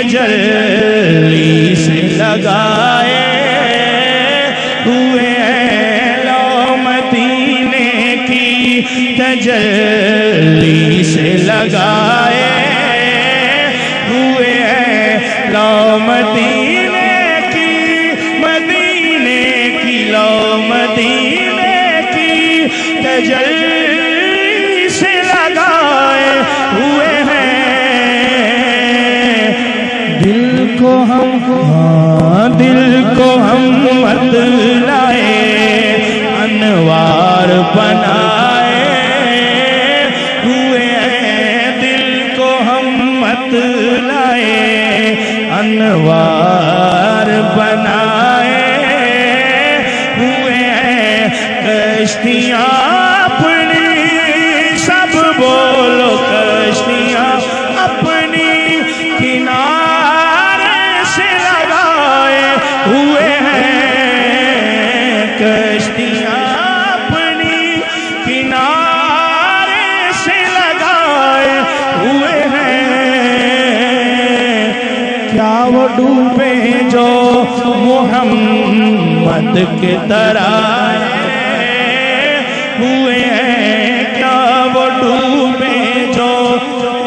तजल्ली से लगाए हुए लो मदीने की तजल्ली से लगाए हुए लो मदीने की लो मदीने की तजल्ली से लगाए हुए हैं दिल को हम मत लाए अनवार बनाए हुए हैं दिल को हम मत लाए अनवार बनाए हुए हैं कश्तियाँ अपनी सब बोलो कश्तियाँ अपनी किनारे से लगाए हुए हैं कश्तियाँ अपनी किनारे से लगाए हुए हैं क्या वो डूबे जो मोहम्मद के तराए हुए हैं क्या वो डूबे जो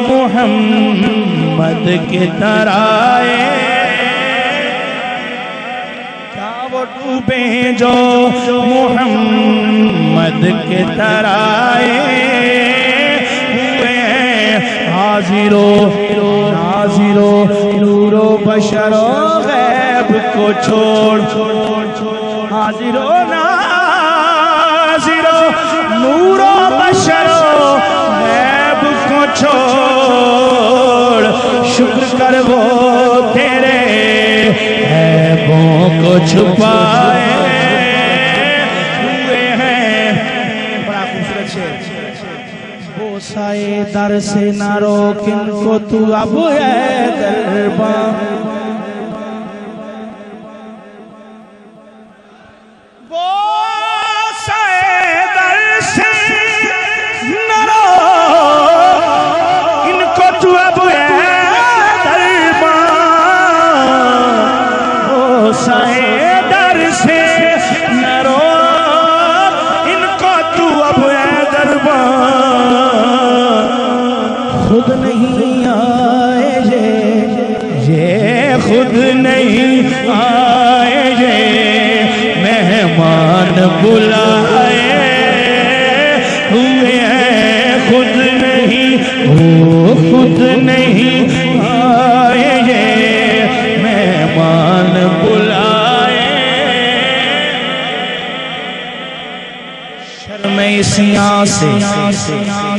मोहम्मद के तराए क्या वो डूबे जो मोहम्मद के तराए हुए हैं हाजिरो नाजिरो नूरो बशरो गैब को छोड़ हाजिरो नाजिरो नूरो बशरो गैब को छोड़ शुक्र कर वो तेरे ऐबों को छुपाए हुए हैं बड़ा खूबसूरत शेर वो साए दर से ना रोक इनको तू अब है दरबार वो साए दर से ना रोक इनको तू अब है दरबार वो साए दर से ना रोक इनको तू अब है दरबार खुद नहीं आए ये खुद नहीं आए ये मेहमान बुलाए हुए हैं खुद नहीं आए ये मेहमान बुलाए शर्म इसियां से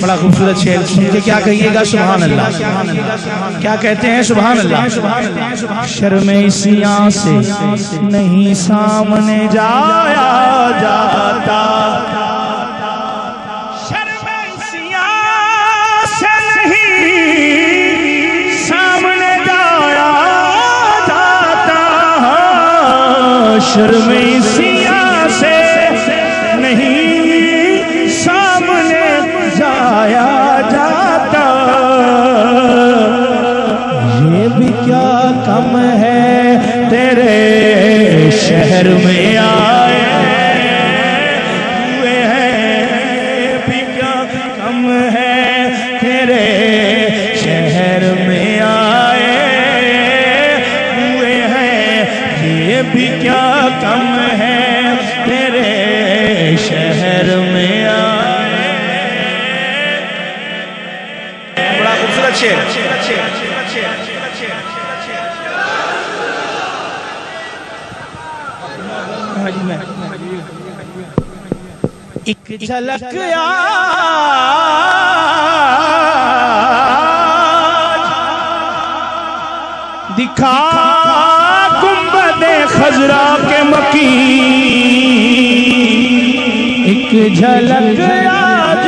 बड़ा खूबसूरत शेर सुन के क्या कहिएगा सुभान अल्लाह क्या कहते हैं सुभान अल्लाह शर्म इसियां से नहीं सामने जाया जाता शर्म इसियां से नहीं सामने जाया जाता शर्म इसियां से नहीं सामने जाया जाता ये भी क्या कम है तेरे शहर में आए हुए हैं भी क्या कम है तेरे शहर में आए हुए हैं ये भी क्या कम है तेरे शहर में आए बड़ा खूबसूरत शेर एक झलक दिखा गुंबदे खजरा के मकी एक झलक आज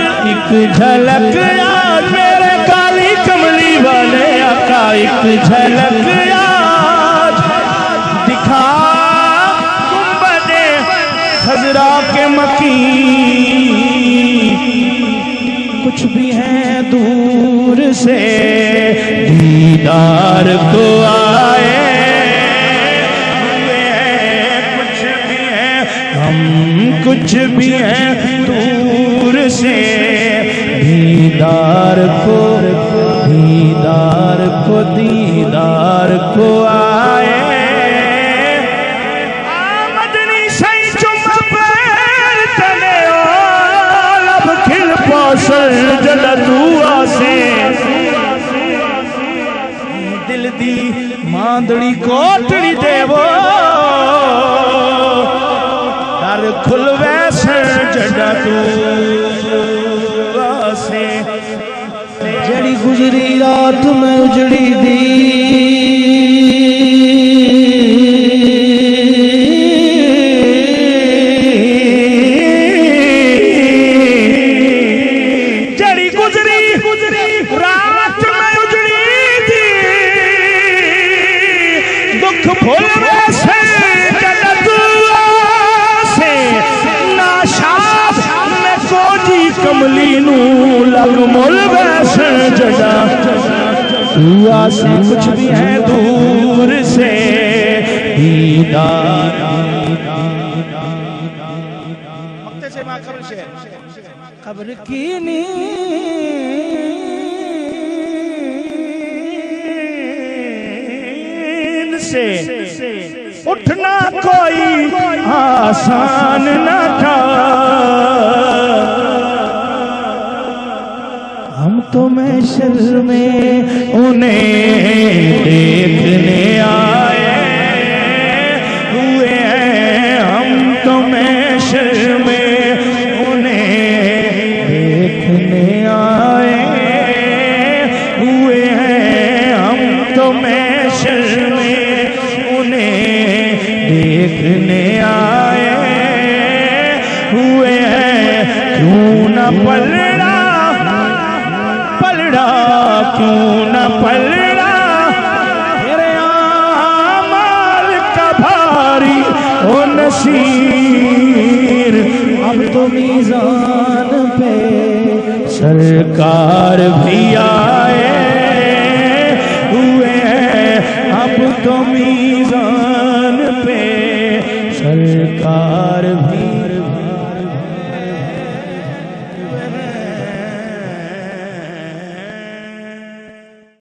मेरे काली कमली वाले आका एक झलक आज दिखा गुंबदे खजरा के मकी कुछ भी है दूर से दीदार को आए हुए हैं, कुछ भी है हम कुछ भी है दूर से दीदार को दीदार को आए आमदनी सही चुम पैर तले लब खिल पौसर जल दुआ से दिल दी मांदड़ी कोटड़ी देवो दर खुल वैसे जड़ा दुआ से जड़ी गुजरी रात में उजड़ी दी जड़ी गुजरी रात में उजड़ी दी दुख भूल वैसे से नाशाद में कोजी कमली नू लग मुल वैसे जड़ा दुआ से कुछ भी है दूर से दीदार से खबर की नींद से उठना कोई आसान न था हम तो महशर में उन्हें देखने आए हुए हैं हम तो महशर में उन्हें देखने आए हुए हैं हम तो महशर में उन्हें देखने आए हुए हैं क्यों न पलड़ा क्यों न पलड़ा तेरे आमाल का भारी ओ नसीर अब तो मीज़ान पे सरकार भी आए